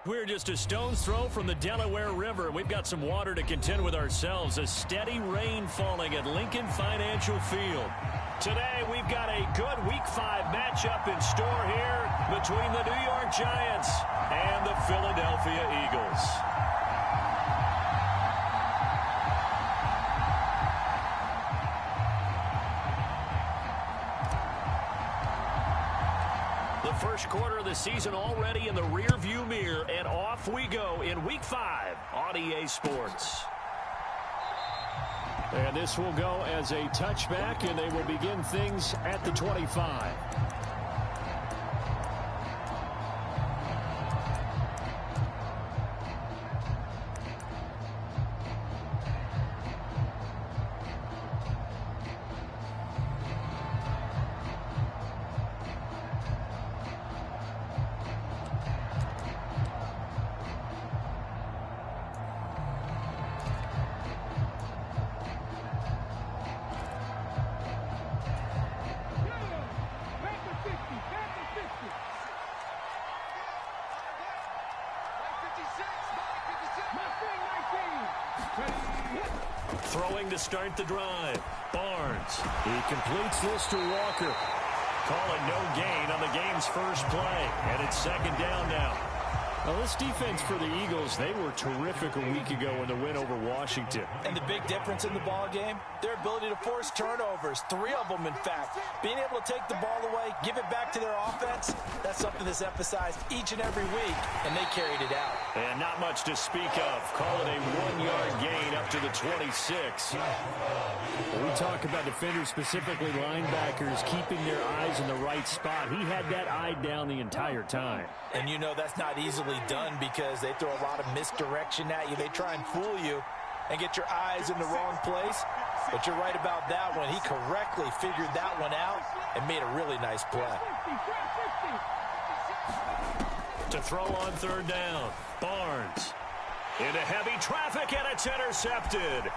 We're just a stone's throw from the Delaware River, and we've got some water to contend with ourselves. A steady rain falling at Lincoln Financial Field. Today, we've got a good Week 5 matchup in store here between the New York Giants and the Philadelphia Eagles. The first quarter of the season already in the rear-view mirror, and off we go in Week 5 on EA Sports. And this will go as a touchback, and they will begin things at the 25. Throwing to start the drive. Barnes. He completes this to Walker. Call it no gain on the game's first play. And it's second down now. Well, this defense for the Eagles, they were terrific a week ago in the win over Washington. And the big difference in the ball game, their ability to force turnovers, 3 of them in fact. Being able to take the ball away, give it back to their offense, that's something that's emphasized each and every week, and they carried it out. And not much to speak of. Call it a 1-yard gain up to the 26. We talk about defenders, specifically linebackers, keeping their eyes in the right spot. He had that eye down the entire time. And you know that's not easily done because they throw a lot of misdirection at you. They try and fool you and get your eyes in the wrong place. But you're right about that one. He correctly figured that one out and made a really nice play. To throw on third down. Barnes. Into heavy traffic, and it's intercepted.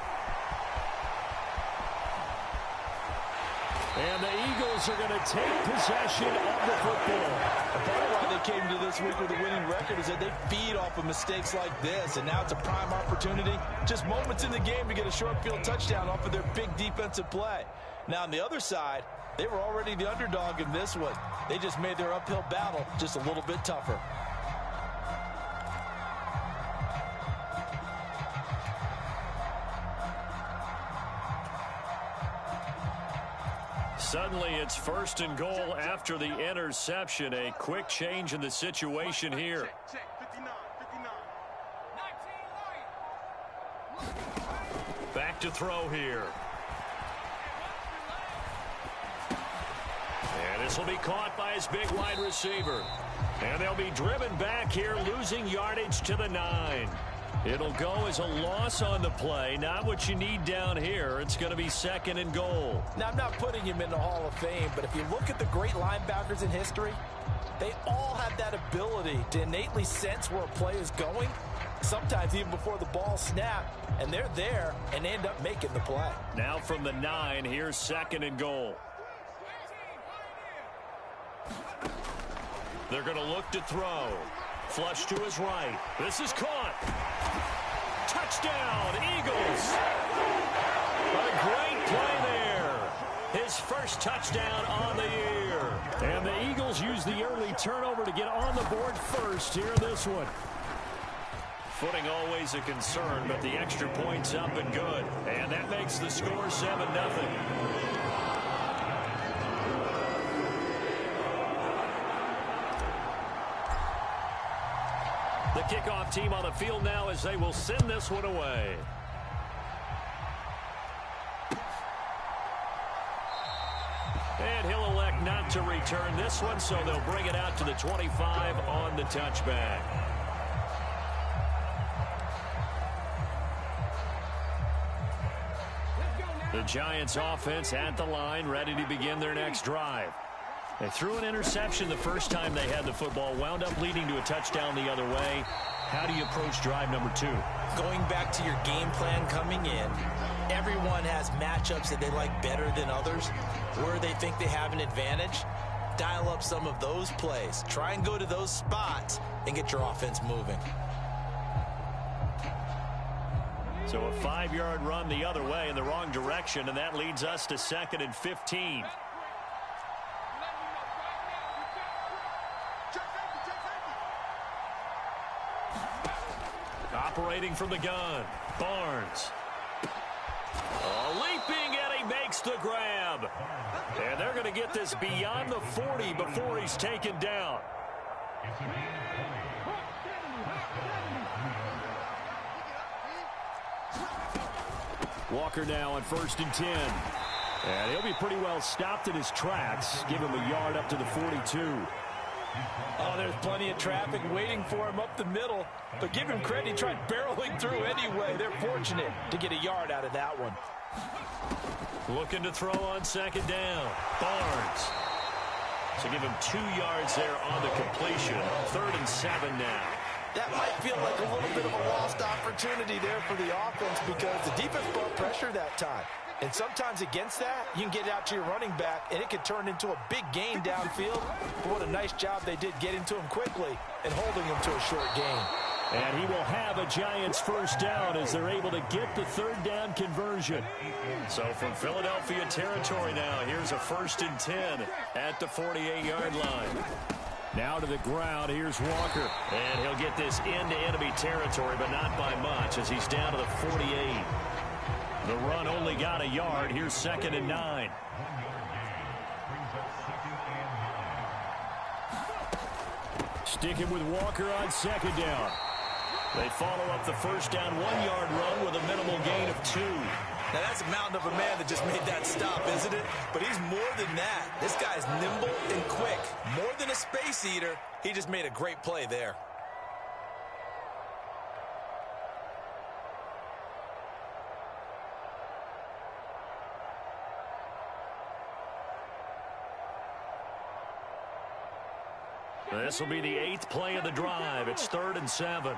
And the Eagles are going to take possession of the football. Part of why they came to this week with a winning record is that they feed off of mistakes like this, and now it's a prime opportunity. Just moments in the game to get a short field touchdown off of their big defensive play. Now, on the other side, they were already the underdog in this one. They just made their uphill battle just a little bit tougher. Suddenly, it's first and goal after the interception. A quick change in the situation here. Back to throw here. And this will be caught by his big wide receiver. And they'll be driven back here, losing yardage to the 9. It'll go as a loss on the play. Not what you need down here. It's going to be second and goal. Now, I'm not putting him in the Hall of Fame, but if you look at the great linebackers in history, they all have that ability to innately sense where a play is going, sometimes even before the ball snapped, and they're there and end up making the play. Now from the 9, here's second and goal. They're going to look to throw. Flush to his right. This is caught. Touchdown, Eagles. A great play there. His first touchdown on the year. And the Eagles use the early turnover to get on the board first here in this one. Footing always a concern, but the extra point's up and good. And that makes the score 7-0. The kickoff team on the field now as they will send this one away. And he'll elect not to return this one, so they'll bring it out to the 25 on the touchback. The Giants offense at the line, ready to begin their next drive. They threw an interception the first time they had the football, wound up leading to a touchdown the other way. How do you approach drive number 2? Going back to your game plan coming in, everyone has matchups that they like better than others, where they think they have an advantage. dial up some of those plays. Try and go to those spots and get your offense moving. So a 5-yard run the other way in the wrong direction, and that leads us to 2nd and 15. Operating from the gun, Barnes. Leaping, and he makes the grab. And they're going to get this beyond the 40 before he's taken down. Walker now on 1st and 10. And he'll be pretty well stopped in his tracks. Give him a yard up to the 42. Oh, there's plenty of traffic waiting for him up the middle. But give him credit, he tried barreling through anyway. They're fortunate to get a yard out of that one. Looking to throw on 2nd down. Barnes. So give him 2 yards there on the completion. 3rd and 7 now. That might feel like a little bit of a lost opportunity there for the offense because the defense brought pressure that time. And sometimes against that, you can get out to your running back, and it can turn into a big gain downfield. But what a nice job they did getting to him quickly and holding him to a short gain. And he will have a Giants 1st down as they're able to get the 3rd down conversion. So from Philadelphia territory now, here's a 1st and 10 at the 48-yard line. Now to the ground, here's Walker. And he'll get this into enemy territory, but not by much as he's down to the 48. The run only got a yard. Here's 2nd and 9. Sticking with Walker on 2nd down. They follow up the 1st down 1-yard run with a minimal gain of 2. Now that's a mountain of a man that just made that stop, isn't it? But he's more than that. This guy's nimble and quick. More than a space eater, he just made a great play there. This will be the 8th play of the drive. It's 3rd and 7.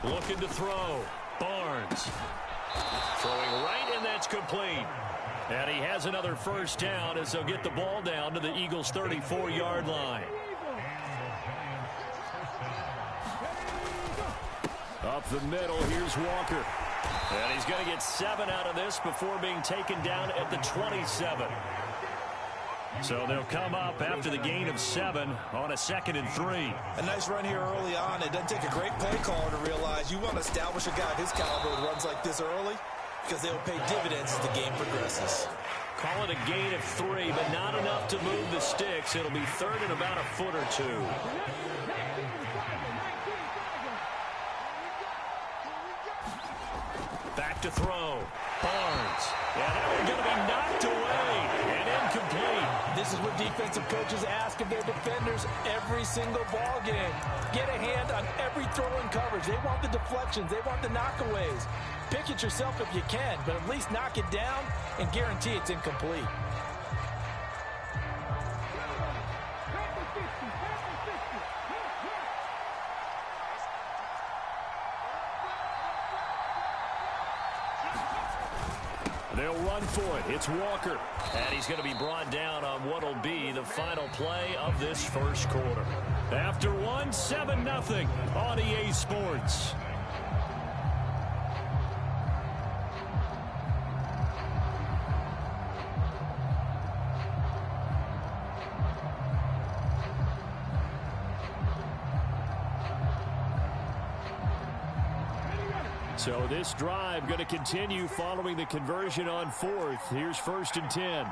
Looking to throw. Barnes. Throwing right, and that's complete. And he has another 1st down as they'll get the ball down to the Eagles' 34-yard line. Up the middle, here's Walker. And he's going to get 7 out of this before being taken down at the 27. So they'll come up after the gain of 7 on a 2nd and 3. A nice run here early on. It doesn't take a great play caller to realize you want to establish a guy of his caliber with runs like this early because they'll pay dividends as the game progresses. Call it a gain of 3, but not enough to move the sticks. It'll be 3rd and about a foot or 2. Back to throw. Barnes. Yeah, that one's going to be knocked away and incomplete. This is what defensive coaches ask of their defenders every single ball game. Get a hand on every throw in coverage. They want the deflections. They want the knockaways. Pick it yourself if you can, but at least knock it down and guarantee it's incomplete. They'll run for it. It's Walker. And he's going to be brought down on what will be the final play of this 1st quarter. After 1, 7-0 on EA Sports. So this drive going to continue following the conversion on 4th. Here's 1st and 10.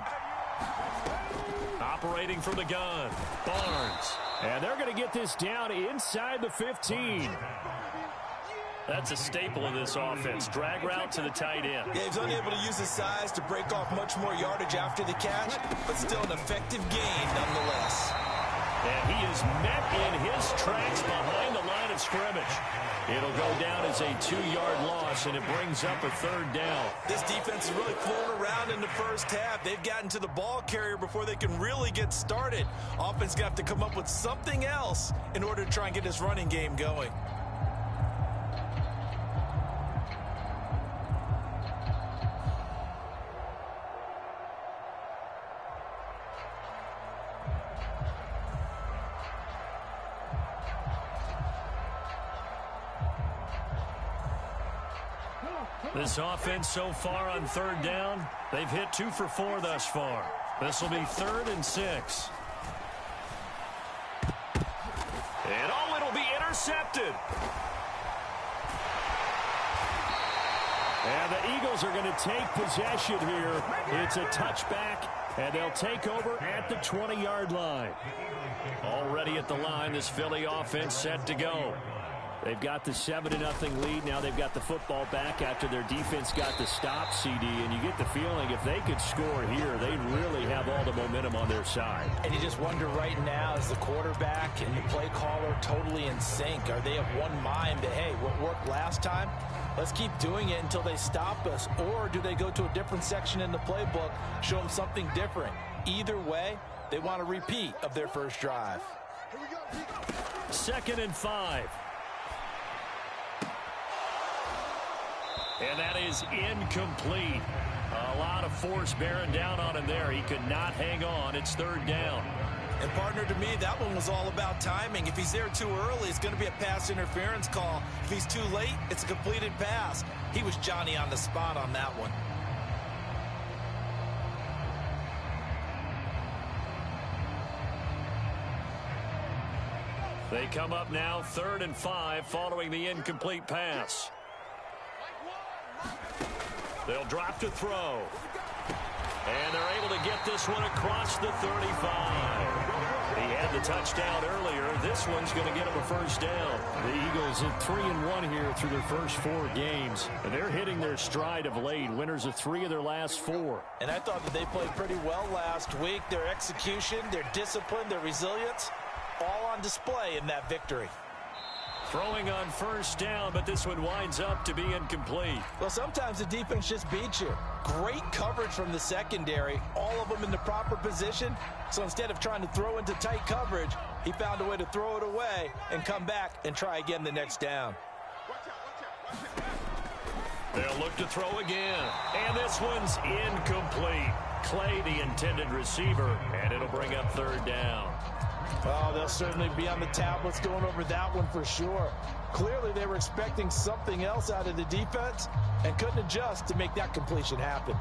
Operating from the gun. Barnes. And they're going to get this down inside the 15. That's a staple of this offense. Drag route to the tight end. Yeah, he's unable to use his size to break off much more yardage after the catch, but still an effective gain nonetheless. And he is met in his tracks behind the line of scrimmage. It'll go down as a 2-yard loss, and it brings up a 3rd down. This defense is really flown around in the 1st half. They've gotten to the ball carrier before they can really get started. Offense got to come up with something else in order to try and get this running game going. This offense so far on third down, they've hit 2 for 4 thus far. This will be 3rd and 6. And it'll be intercepted. And the Eagles are going to take possession here. It's a touchback, and they'll take over at the 20-yard line. Already at the line, this Philly offense set to go. They've got the 7-0 lead. Now they've got the football back after their defense got the stop, CD. And you get the feeling if they could score here, they really have all the momentum on their side. And you just wonder right now, is the quarterback and the play caller totally in sync? Are they of one mind that, hey, what worked last time, let's keep doing it until they stop us? Or do they go to a different section in the playbook, show them something different? Either way, they want a repeat of their first drive. 2nd and 5. And that is incomplete. A lot of force bearing down on him there. He could not hang on. It's 3rd down. And, partner, to me, that one was all about timing. If he's there too early, it's going to be a pass interference call. If he's too late, it's a completed pass. He was Johnny on the spot on that one. They come up now 3rd and 5 following the incomplete pass. They'll drop to throw. And they're able to get this one across the 35. He had the touchdown earlier. This one's going to get him a first down. The Eagles at 3-1 here through their first 4 games. And they're hitting their stride of late. Winners of 3 of their last 4. And I thought that they played pretty well last week. Their execution, their discipline, their resilience, all on display in that victory. Throwing on first down, but this one winds up to be incomplete. Well, sometimes the defense just beats you. Great coverage from the secondary, all of them in the proper position. So instead of trying to throw into tight coverage, he found a way to throw it away and come back and try again the next down. They'll look to throw again. And this one's incomplete. Clay, the intended receiver, and it'll bring up 3rd down. Oh, they'll certainly be on the tablets going over that one for sure. Clearly, they were expecting something else out of the defense and couldn't adjust to make that completion happen.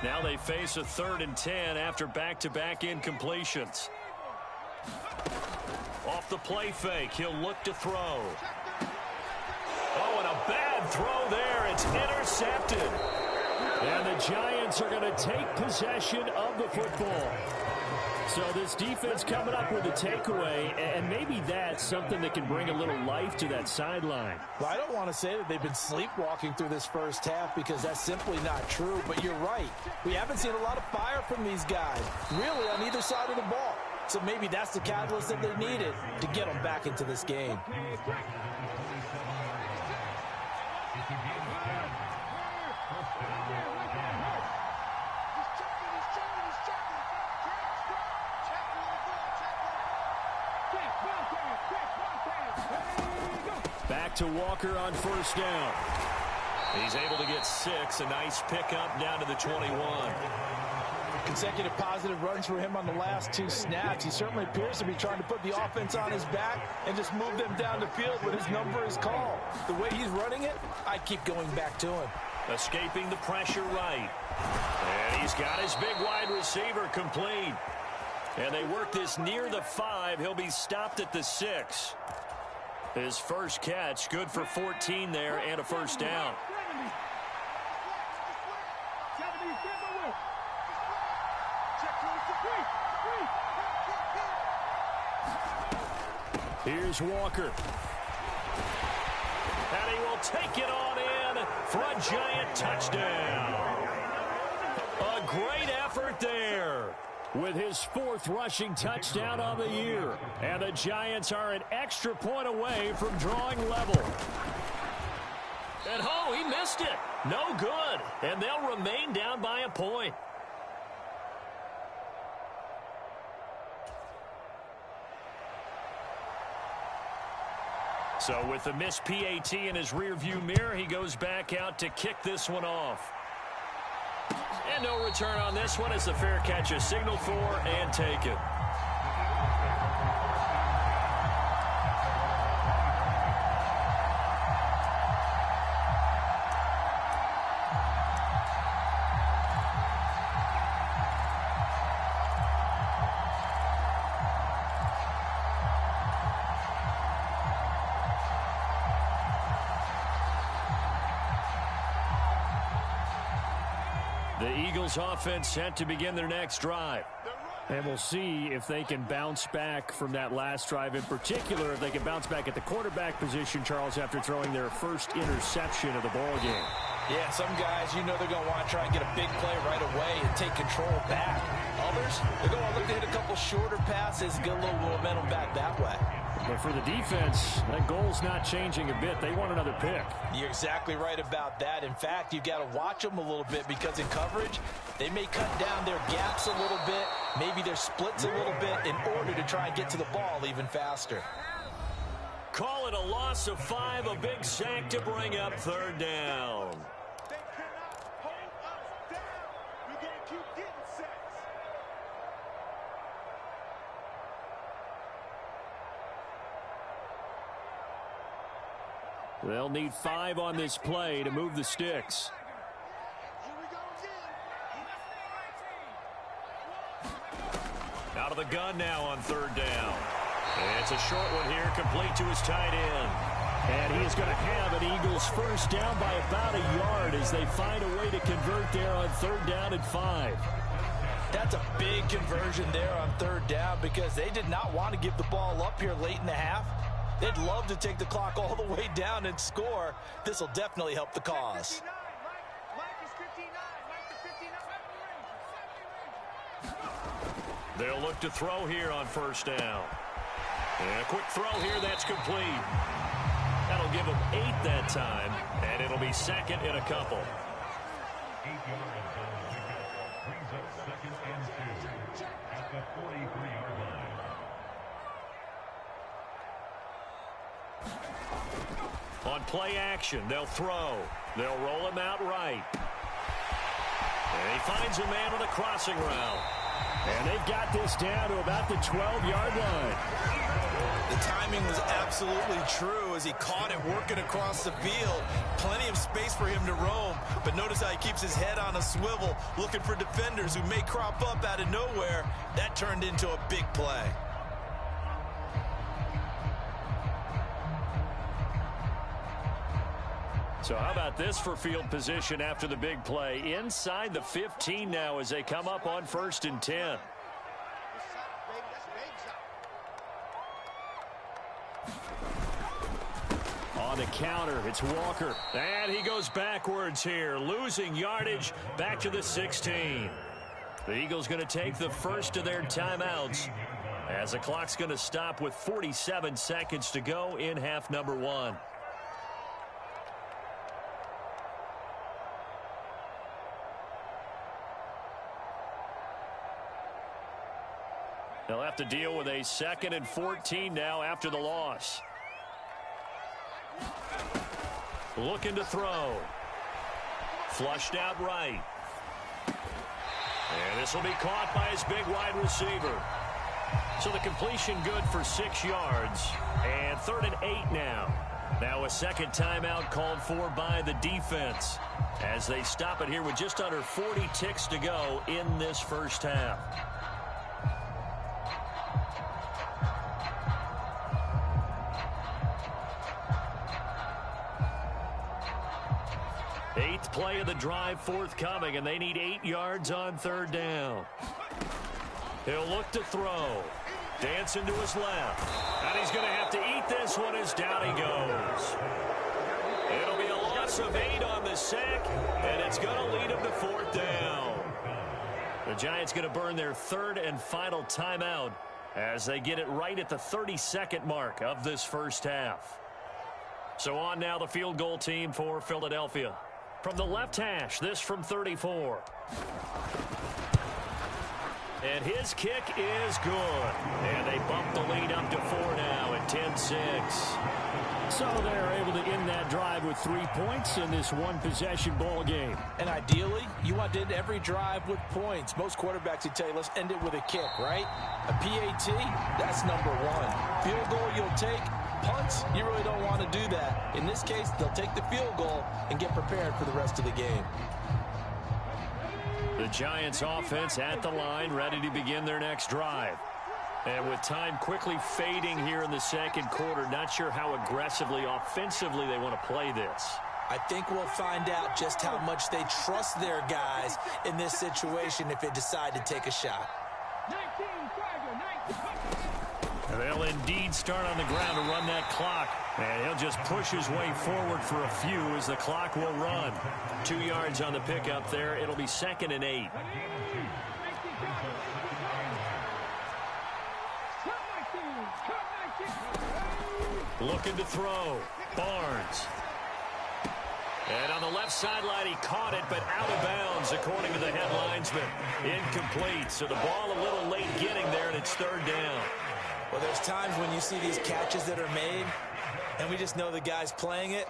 Now they face a 3rd and 10 after back-to-back incompletions. Off the play fake, he'll look to throw. Oh, and a bad throw there. It's intercepted. And the Giants are going to take possession of the football. So this defense coming up with a takeaway, and maybe that's something that can bring a little life to that sideline. Well, I don't want to say that they've been sleepwalking through this first half because that's simply not true, but you're right. We haven't seen a lot of fire from these guys, really, on either side of the ball. So maybe that's the catalyst that they needed to get them back into this game. Back to Walker on first down. He's able to get 6. A nice pickup down to the 21. Consecutive positive runs for him on the last 2 snaps. He certainly appears to be trying to put the offense on his back and just move them down the field when his number is called. The way he's running it, I keep going back to him. Escaping the pressure right. And he's got his big wide receiver complete. And they work this near the 5. He'll be stopped at the 6. His first catch, good for 14 there and a first down. Here's Walker. And he will take it on in for a Giant touchdown. A great effort there. With his 4th rushing touchdown on the year. And the Giants are an extra point away from drawing level. And oh, he missed it. No good. And they'll remain down by a point. So with the missed PAT in his rearview mirror, he goes back out to kick this one off. And no return on this one as the fair catch is signaled for and taken. The Eagles offense set to begin their next drive. And we'll see if they can bounce back from that last drive. In particular, if they can bounce back at the quarterback position, Charles, after throwing their first interception of the ball game. Yeah, some guys, you know they're going to want to try and get a big play right away and take control back. Others, they're going to look to hit a couple shorter passes and get a little momentum back that way. But for the defense, that goal's not changing a bit. They want another pick. You're exactly right about that. In fact, you've got to watch them a little bit because in coverage, they may cut down their gaps a little bit, maybe their splits a little bit in order to try and get to the ball even faster. Call it a loss of 5, a big sack to bring up third down. They cannot hold us down. We're going to keep getting sacks. They'll need 5 on this play to move the sticks. Here we go again. Out of the gun now on third down. And it's a short one here, complete to his tight end. And he is going to have an Eagles first down by about a yard as they find a way to convert there on third down and 5. That's a big conversion there on third down because they did not want to give the ball up here late in the half. They'd love to take the clock all the way down and score. This will definitely help the cause. Mike is 59. Mike the 59. They'll look to throw here on first down. And a quick throw here, that's complete. That'll give them 8 that time, and it'll be second in a couple. 8 yards on the pickup. Brings up second and 2 at the 43-yard line. On play action, they'll throw. They'll roll him out right. And he finds a man on the crossing route. And they've got this down to about the 12-yard line. The timing was absolutely true as he caught it working across the field. Plenty of space for him to roam, but notice how he keeps his head on a swivel, looking for defenders who may crop up out of nowhere. That turned into a big play. So how about this for field position after the big play? Inside the 15 now as they come up on first and 10. On the counter, it's Walker. And he goes backwards here, losing yardage back to the 16. The Eagles going to take the first of their timeouts as the clock's going to stop with 47 seconds to go in half number 1. They'll have to deal with a 2nd and 14 now after the loss. Looking to throw. Flushed out right. And this will be caught by his big wide receiver. So the completion good for 6 yards. And 3rd and 8 now. Now a second timeout called for by the defense as they stop it here with just under 40 ticks to go in this first half. Eighth play of the drive forthcoming, and they need 8 yards on third down. He'll look to throw. Dancing to his left. And he's going to have to eat this one as down he goes. It'll be a loss of 8 on the sack, and it's going to lead him to 4th down. The Giants going to burn their 3rd and final timeout as they get it right at the 32nd mark of this first half. So on now the field goal team for Philadelphia. From the left hash, this from 34. And his kick is good. And they bump the lead up to 4 now at 10-6. So they're able to end that drive with 3 points in this one-possession ball game. And ideally, you want to end every drive with points. Most quarterbacks would tell you, let's end it with a kick, right? A PAT, that's number one. Field goal you'll take. Punts, you really don't want to do that. In this case, they'll take the field goal and get prepared for the rest of the game. The Giants offense at the line, ready to begin their next drive. And with time quickly fading here in the second quarter, not sure how aggressively, offensively they want to play this. I think we'll find out just how much they trust their guys in this situation if they decide to take a shot. They'll indeed start on the ground to run that clock. And he'll just push his way forward for a few as the clock will run. 2 yards on the pickup there. It'll be 2nd and 8. Looking to throw. Barnes. And on the left sideline, he caught it, but out of bounds, according to the head linesman. Incomplete, so the ball a little late getting there, and it's 3rd down. Well, there's times when you see these catches that are made, and we just know the guys playing it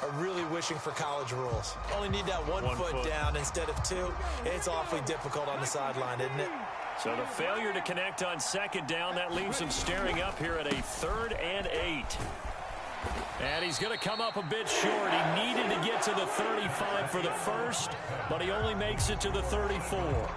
are really wishing for college rules. Only need that one foot down instead of 2. It's awfully difficult on the sideline, isn't it? So the failure to connect on 2nd down, that leaves him staring up here at a 3rd and 8. And he's going to come up a bit short. He needed to get to the 35 for the first, but he only makes it to the 34.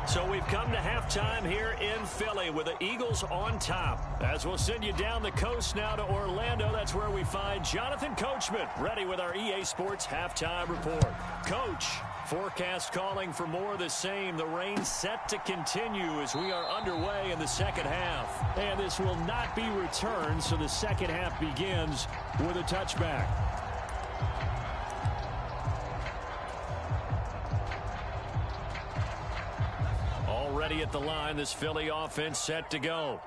So we've come to halftime here in Philly with the Eagles on top. As we'll send you down the coast now to Orlando, that's where we find Jonathan Coachman ready with our EA Sports Halftime Report. Coach, forecast calling for more of the same. The rain set to continue as we are underway in the second half. And this will not be returned, so the second half begins with a touchback. Already at the line, this Philly offense set to go.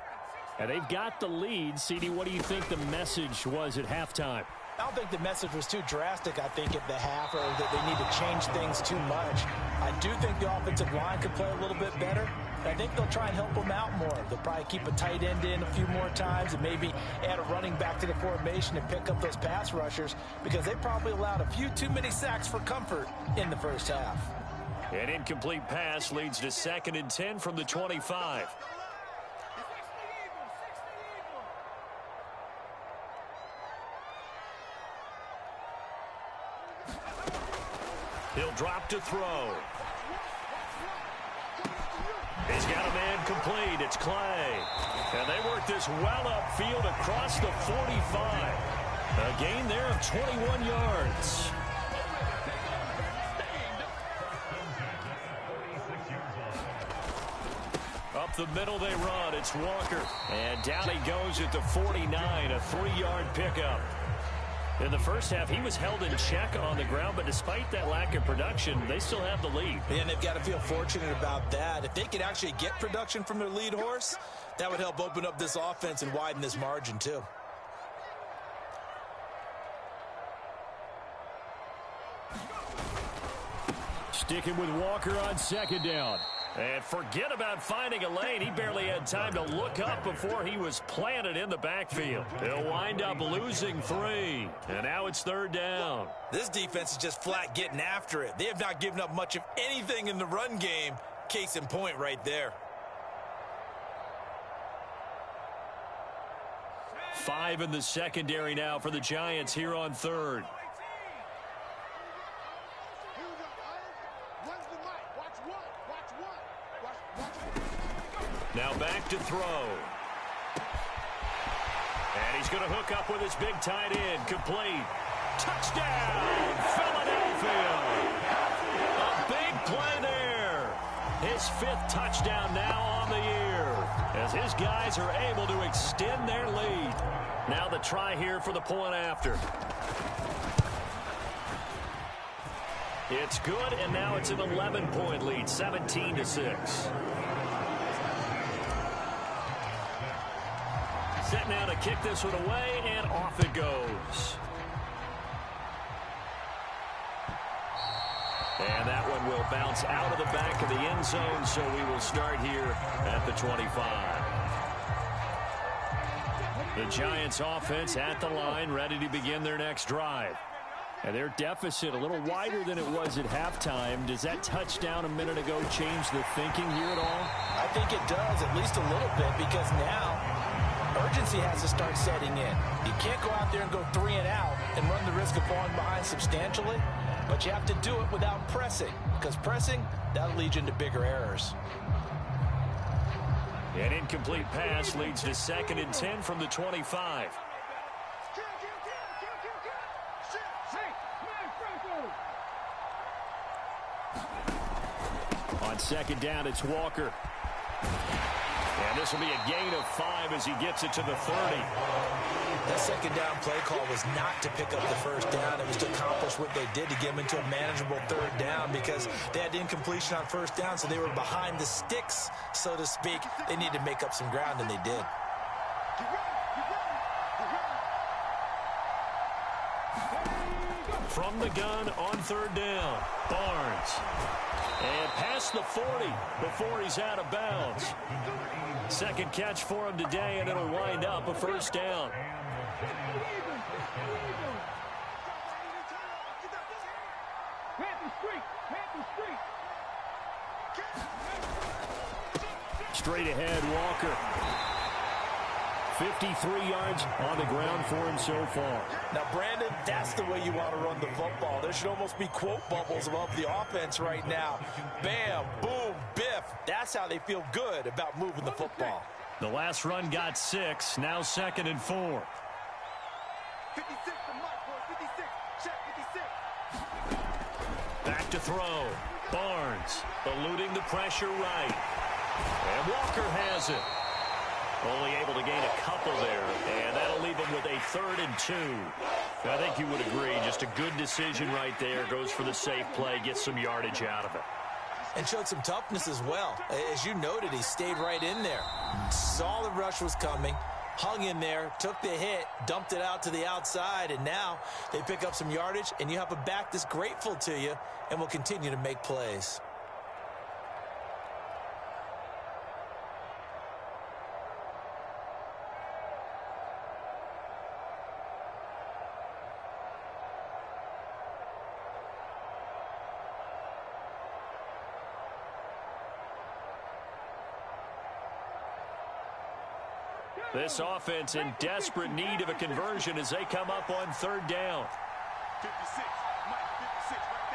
And they've got the lead. CD, what do you think the message was at halftime? I don't think the message was too drastic, I think, at the half, or that they need to change things too much. I do think the offensive line could play a little bit better. I think they'll try and help them out more. They'll probably keep a tight end in a few more times and maybe add a running back to the formation and pick up those pass rushers, because they probably allowed a few too many sacks for comfort in the first half. An incomplete pass leads to 2nd and 10 from the 25. He'll drop to throw. He's got a man complete. It's Clay. And they work this well upfield across the 45. A gain there of 21 yards. Up the middle they run. It's Walker. And down he goes at the 49, a 3-yard pickup. In the first half, he was held in check on the ground, but despite that lack of production, they still have the lead. And they've got to feel fortunate about that. If they could actually get production from their lead horse, that would help open up this offense and widen this margin, too. Sticking with Walker on 2nd down. And forget about finding a lane. He barely had time to look up before he was planted in the backfield. He'll wind up losing 3. And now it's 3rd down. This defense is just flat getting after it. They have not given up much of anything in the run game. Case in point right there. 5 in the secondary now for the Giants here on 3rd. Now back to throw. And he's going to hook up with his big tight end. Complete. Touchdown, Philadelphia. A big play there. His 5th touchdown now on the year, as his guys are able to extend their lead. Now the try here for the point after. It's good, and now it's an 11-point lead, 17-6. Set now to kick this one away, and off it goes. And that one will bounce out of the back of the end zone, so we will start here at the 25. The Giants offense at the line, ready to begin their next drive. And their deficit a little wider than it was at halftime. Does that touchdown a minute ago change the thinking here at all? I think it does, at least a little bit, because now urgency has to start setting in. You can't go out there and go 3 and out and run the risk of falling behind substantially, but you have to do it without pressing, because pressing, that'll lead you into bigger errors. An incomplete pass leads to 2nd and 10 from the 25. On 2nd down, it's Walker. And this will be a gain of 5 as he gets it to the 30. That 2nd down play call was not to pick up the 1st down. It was to accomplish what they did to get them into a manageable 3rd down because they had incompletion on 1st down, so they were behind the sticks, so to speak. They needed to make up some ground, and they did. From the gun on 3rd down, Barnes. And past the 40 before he's out of bounds. 2nd catch for him today, and it'll wind up a 1st down. Straight ahead, Walker. 53 yards on the ground for him so far. Now, Brandon, that's the way you want to run the football. There should almost be quote bubbles above the offense right now. Bam, boom, biff. That's how they feel good about moving the football. The last run got 6, now 2nd and 4. 56 to Mike, boy, 56. Check 56. Back to throw. Barnes eluding the pressure right. And Walker has it. Only able to gain a couple there, and that'll leave him with a 3rd and 2. I think you would agree, just a good decision right there. Goes for the safe play, gets some yardage out of it. And showed some toughness as well. As you noted, he stayed right in there. Saw the rush was coming, hung in there, took the hit, dumped it out to the outside, and now they pick up some yardage, and you have a back that's grateful to you and will continue to make plays. This offense in desperate need of a conversion as they come up on 3rd down. 56. Mike, 56 right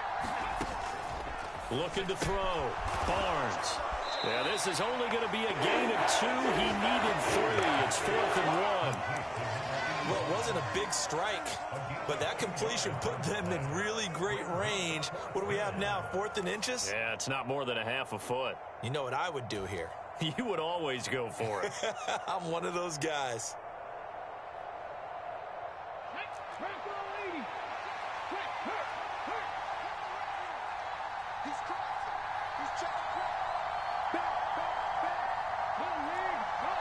there. Looking to throw. Barnes. Yeah, this is only going to be a gain of 2. He needed 3. It's 4th and 1. Well, it wasn't a big strike, but that completion put them in really great range. What do we have now, 4th and inches? Yeah, it's not more than a half a foot. You know what I would do here? You would always go for it. I'm one of those guys. He's crossing. He's trying to cross. Back. Go, Reed. Go.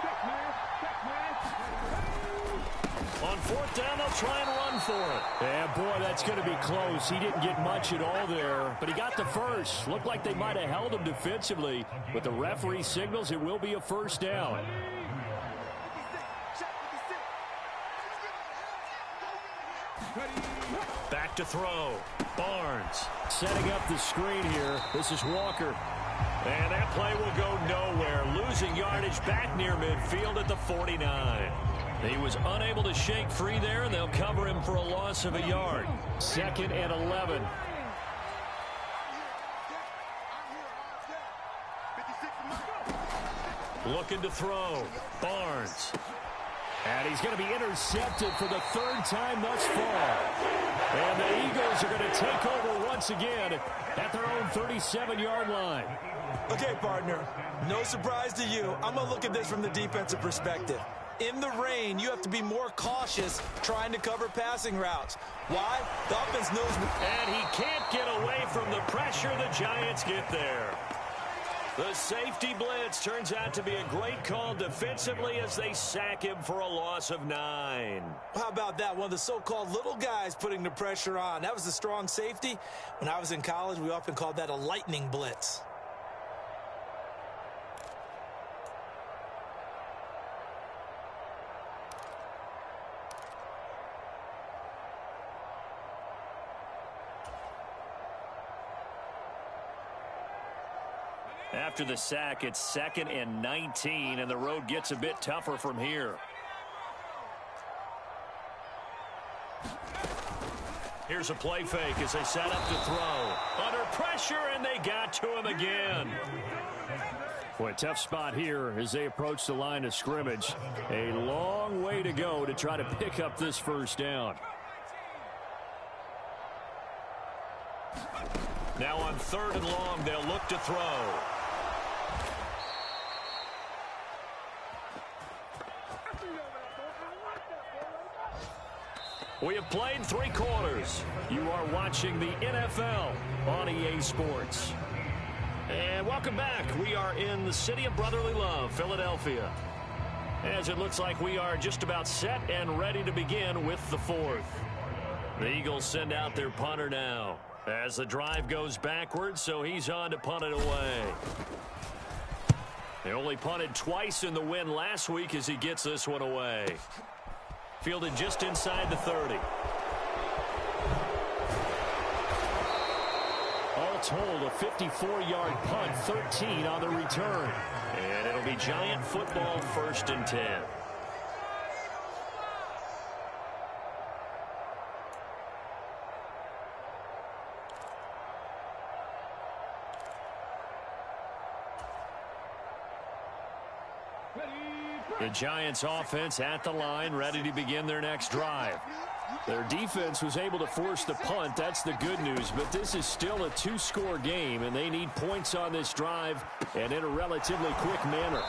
Check, man. On 4th down, they'll try and run for it. Yeah, boy, that's going to be close. He didn't get much at all there, but he got the first. Looked like they might have held him defensively, but the referee signals it will be a 1st down. 56. Back to throw. Barnes. Setting up the screen here. This is Walker. And that play will go nowhere. Losing yardage back near midfield at the 49. He was unable to shake free there, and they'll cover him for a loss of a yard. 2nd and 11. Looking to throw. Barnes. And he's going to be intercepted for the 3rd time thus far. And the Eagles are going to take over once again at their own 37-yard line. Okay, partner, no surprise to you. I'm going to look at this from the defensive perspective. In the rain, you have to be more cautious trying to cover passing routes. Why? The offense knows. And he can't get away from the pressure. The Giants get there. The safety blitz turns out to be a great call defensively as they sack him for a loss of 9. How about that? One of the so-called little guys putting the pressure on. That was a strong safety. When I was in college, we often called that a lightning blitz. After the sack, it's 2nd and 19, and the road gets a bit tougher from here. Here's a play fake as they set up to throw. Under pressure, and they got to him again. Boy, tough spot here as they approach the line of scrimmage. A long way to go to try to pick up this first down. Now on 3rd and long, they'll look to throw. We have played 3 quarters. You are watching the NFL on EA Sports. And welcome back. We are in the city of brotherly love, Philadelphia. As it looks like we are just about set and ready to begin with the 4th. The Eagles send out their punter now as the drive goes backwards, so he's on to punt it away. They only punted twice in the win last week as he gets this one away. Fielded just inside the 30. All told, a 54-yard punt, 13 on the return. And it'll be Giant football, 1st and 10. The Giants offense at the line, ready to begin their next drive. Their defense was able to force the punt. That's the good news. But this is still a 2-score game, and they need points on this drive and in a relatively quick manner.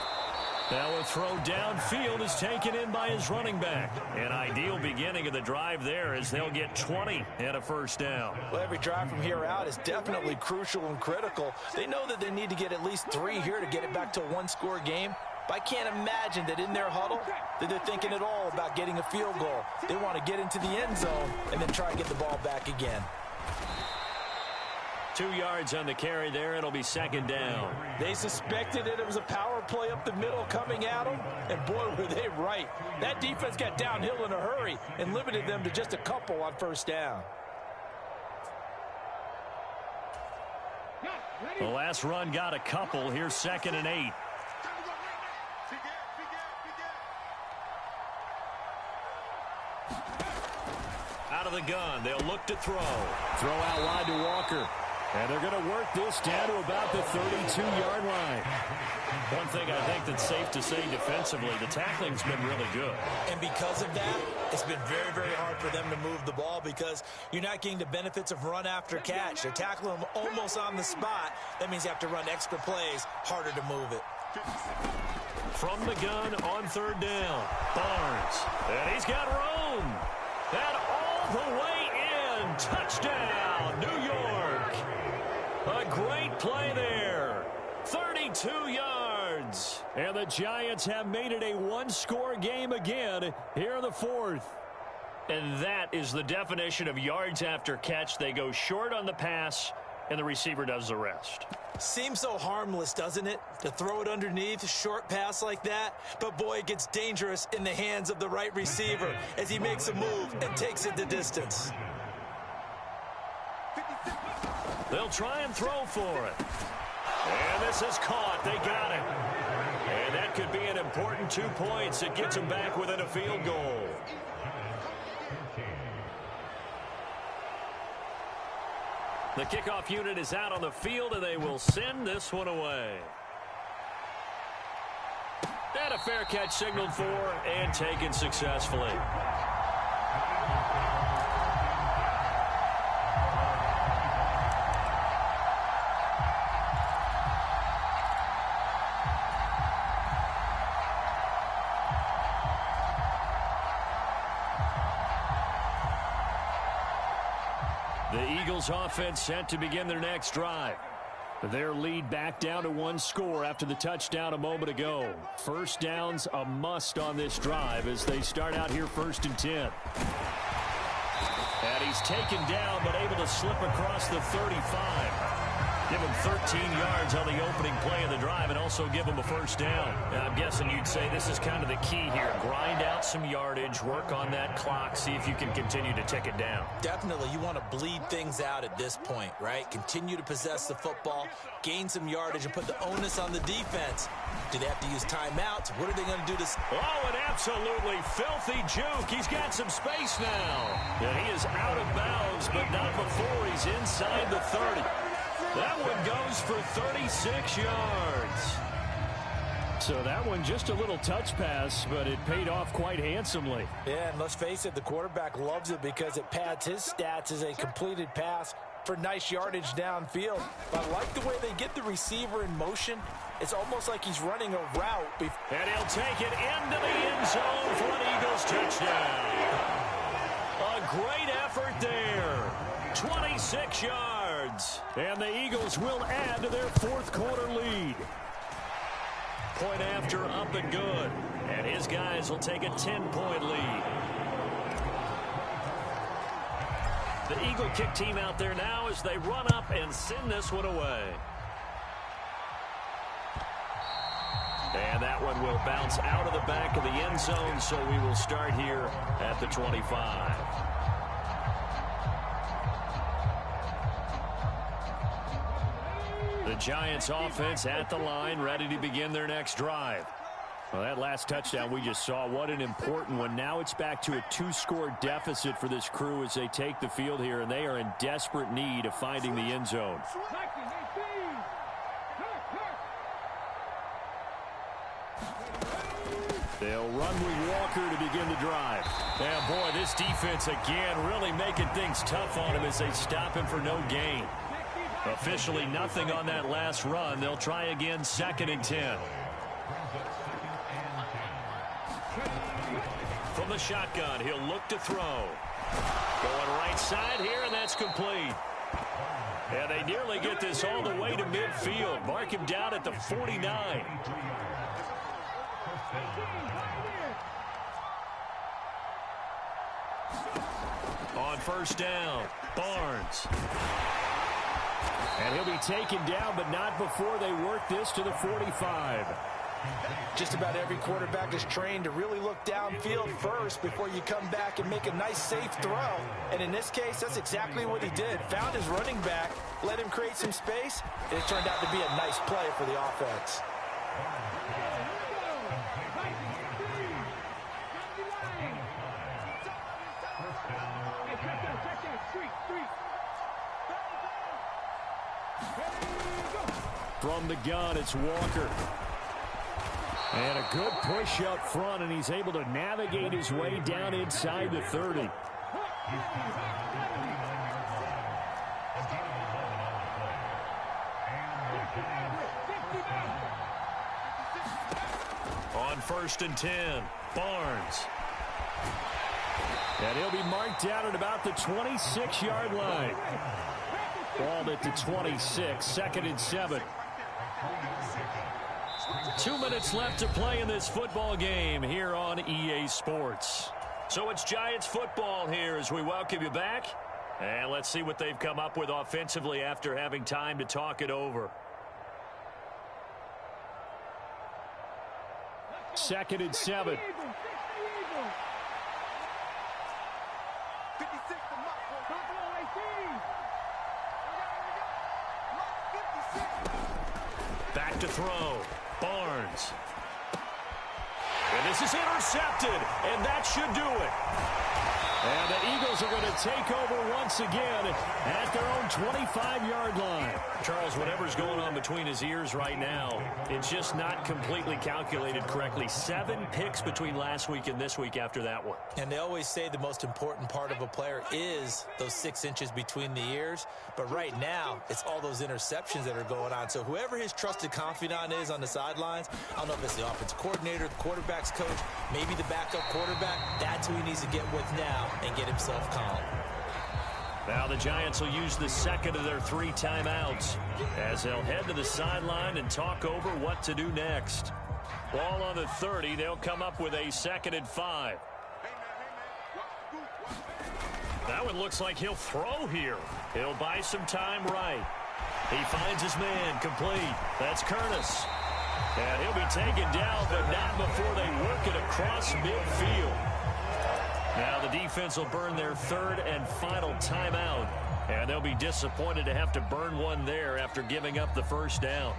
Now a throw downfield is taken in by his running back. An ideal beginning of the drive there as they'll get 20 and a first down. Well, every drive from here out is definitely crucial and critical. They know that they need to get at least 3 here to get it back to a 1-score game. But I can't imagine that in their huddle that they're thinking at all about getting a field goal. They want to get into the end zone and then try to get the ball back again. 2 yards on the carry there. It'll be 2nd down. They suspected it was a power play up the middle coming at them, and boy, were they right. That defense got downhill in a hurry and limited them to just a couple on 1st down. The last run got a couple. Here's 2nd and 8. Out of the gun, they'll look to throw. Throw out wide to Walker. And they're going to work this down to about the 32-yard line. One thing I think that's safe to say defensively, the tackling's been really good. And because of that, it's been very, very hard for them to move the ball because you're not getting the benefits of run after catch. They're tackling them almost on the spot. That means you have to run extra plays, harder to move it. From the gun on 3rd down, Barnes. And he's got room. And all the way in. Touchdown, New York. A great play there. 32 yards. And the Giants have made it a 1-score game again here in the 4th. And that is the definition of yards after catch. They go short on the pass, and the receiver does the rest. Seems so harmless, doesn't it? To throw it underneath, a short pass like that. But, boy, it gets dangerous in the hands of the right receiver as he makes a move and takes it the distance. They'll try and throw for it. And this is caught. They got it. And that could be an important 2 points. It gets them back within a field goal. The kickoff unit is out on the field, and they will send this one away. And a fair catch signaled for and taken successfully. The Eagles offense set to begin their next drive. Their lead back down to one score after the touchdown a moment ago. First down's a must on this drive as they start out here 1st and 10. And he's taken down but able to slip across the 35. Give him 13 yards on the opening play of the drive and also give him a first down. Now, I'm guessing you'd say this is kind of the key here. Grind out some yardage, work on that clock, see if you can continue to tick it down. Definitely, you want to bleed things out at this point, right? Continue to possess the football, gain some yardage, and put the onus on the defense. Do they have to use timeouts? What are they going to do to... Oh, an absolutely filthy juke. He's got some space now. And he is out of bounds, but not before he's inside the 30. That one goes for 36 yards. So that one just a little touch pass, but it paid off quite handsomely. Yeah, and let's face it, the quarterback loves it because it pads his stats as a completed pass for nice yardage downfield. But I like the way they get the receiver in motion. It's almost like he's running a route. And he'll take it into the end zone for an Eagles touchdown. A great effort there. 26 yards. And the Eagles will add to their 4th quarter lead. Point after up and good. And his guys will take a 10-point lead. The Eagle kick team out there now as they run up and send this one away. And that one will bounce out of the back of the end zone, so we will start here at the 25. The Giants offense at the line, ready to begin their next drive. Well, that last touchdown we just saw, what an important one. Now it's back to a 2-score deficit for this crew as they take the field here, and they are in desperate need of finding the end zone. They'll run with Walker to begin the drive. And boy, this defense again really making things tough on him as they stop him for no gain. Officially nothing on that last run. They'll try again, 2nd and 10. From the shotgun, he'll look to throw. Going right side here, and that's complete. And they nearly get this all the way to midfield. Mark him down at the 49. On first down, Barnes. And he'll be taken down, but not before they work this to the 45. Just about every quarterback is trained to really look downfield first before you come back and make a nice, safe throw. And in this case, that's exactly what he did. Found his running back, let him create some space, and it turned out to be a nice play for the offense. From the gun, it's Walker. And a good push up front, and he's able to navigate his way down inside the 30. On 1st and 10, Barnes. And he'll be marked down at about the 26-yard line. Ball at the 26, 2nd and 7. 2 minutes left to play in this football game here on EA Sports. So it's Giants football here as we welcome you back. And let's see what they've come up with offensively after having time to talk it over. 2nd and 7. Back to throw. Barnes. And this is intercepted, and that should do it. And the Eagles are going to take over once again at their own 25-yard line. Charles, whatever's going on between his ears right now, it's just not completely calculated correctly. 7 picks between last week and this week after that one. And they always say the most important part of a player is those 6 inches between the ears. But right now, it's all those interceptions that are going on. So whoever his trusted confidant is on the sidelines, I don't know if it's the offensive coordinator, the quarterback's coach, maybe the backup quarterback, that's who he needs to get with now and get himself calm. Now the Giants will use the second of their 3 timeouts as they'll head to the sideline and talk over what to do next. Ball on the 30. They'll come up with a 2nd and 5. That one looks like he'll throw here. He'll buy some time right. He finds his man complete. That's Curtis. And he'll be taken down, but not before they work it across midfield. Now the defense will burn their 3rd and final timeout. And they'll be disappointed to have to burn one there after giving up the first down.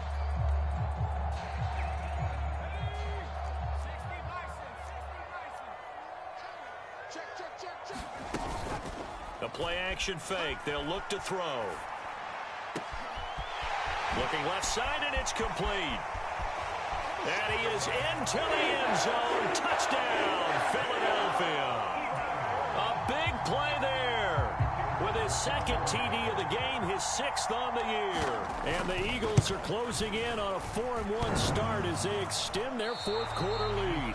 The play action fake. They'll look to throw. Looking left side, and it's complete. And he is into the end zone. Touchdown, Philadelphia. A big play there. With his 2nd TD of the game, his 6th on the year. And the Eagles are closing in on a 4-1 start as they extend their 4th quarter lead.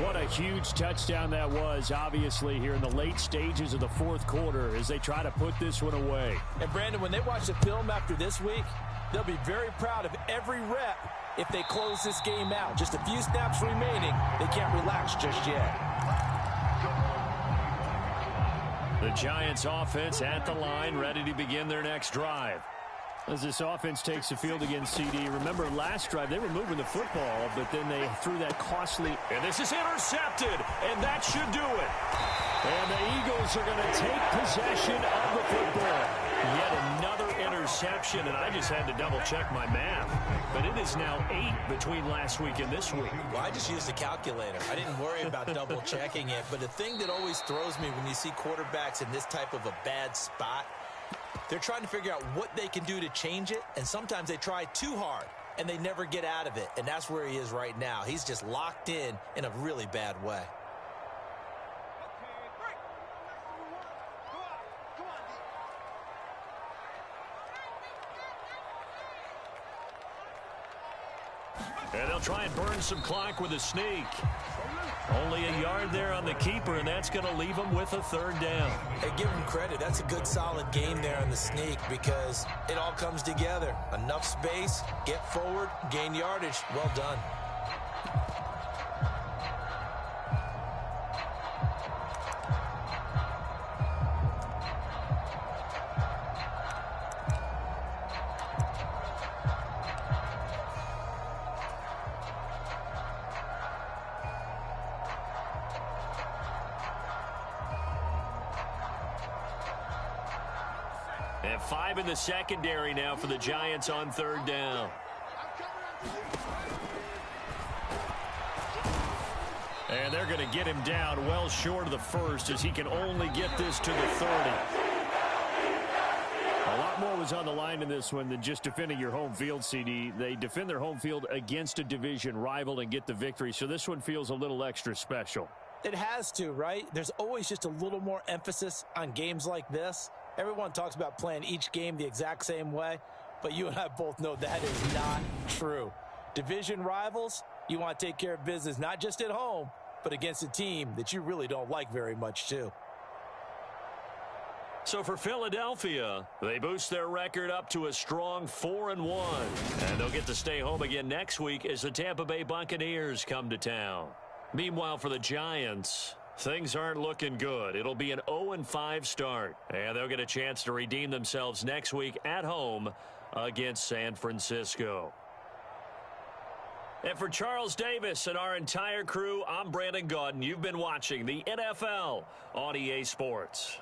What a huge touchdown that was, obviously, here in the late stages of the 4th quarter as they try to put this one away. And, Brandon, when they watch the film after this week, they'll be very proud of every rep if they close this game out. Just a few snaps remaining. They can't relax just yet. The Giants offense at the line, ready to begin their next drive. As this offense takes the field against CD, remember last drive they were moving the football, but then they threw that costly. And this is intercepted, and that should do it. And the Eagles are going to take possession of the football. Yet another interception, and I just had to double-check my math. But it is now 8 between last week and this week. Well, I just used a calculator. I didn't worry about double-checking it. But the thing that always throws me when you see quarterbacks in this type of a bad spot, they're trying to figure out what they can do to change it, and sometimes they try too hard, and they never get out of it. And that's where he is right now. He's just locked in a really bad way. And they'll try and burn some clock with a sneak. Only a yard there on the keeper, and that's going to leave them with a 3rd down. Hey, give him credit. That's a good, solid game there on the sneak because it all comes together. Enough space, get forward, gain yardage. Well done. And 5 in the secondary now for the Giants on 3rd down. And they're going to get him down well short of the 1st as he can only get this to the 30. A lot more was on the line in this one than just defending your home field, CD. They defend their home field against a division rival and get the victory, so this one feels a little extra special. It has to, right? There's always just a little more emphasis on games like this. Everyone talks about playing each game the exact same way, but you and I both know that is not true. Division rivals, you want to take care of business not just at home, but against a team that you really don't like very much too. So for Philadelphia, they boost their record up to a strong 4-1. And they'll get to stay home again next week as the Tampa Bay Buccaneers come to town. Meanwhile, for the Giants, things aren't looking good. It'll be an 0-5 start, and they'll get a chance to redeem themselves next week at home against San Francisco. And for Charles Davis and our entire crew, I'm Brandon Gaudin. You've been watching the NFL on EA Sports.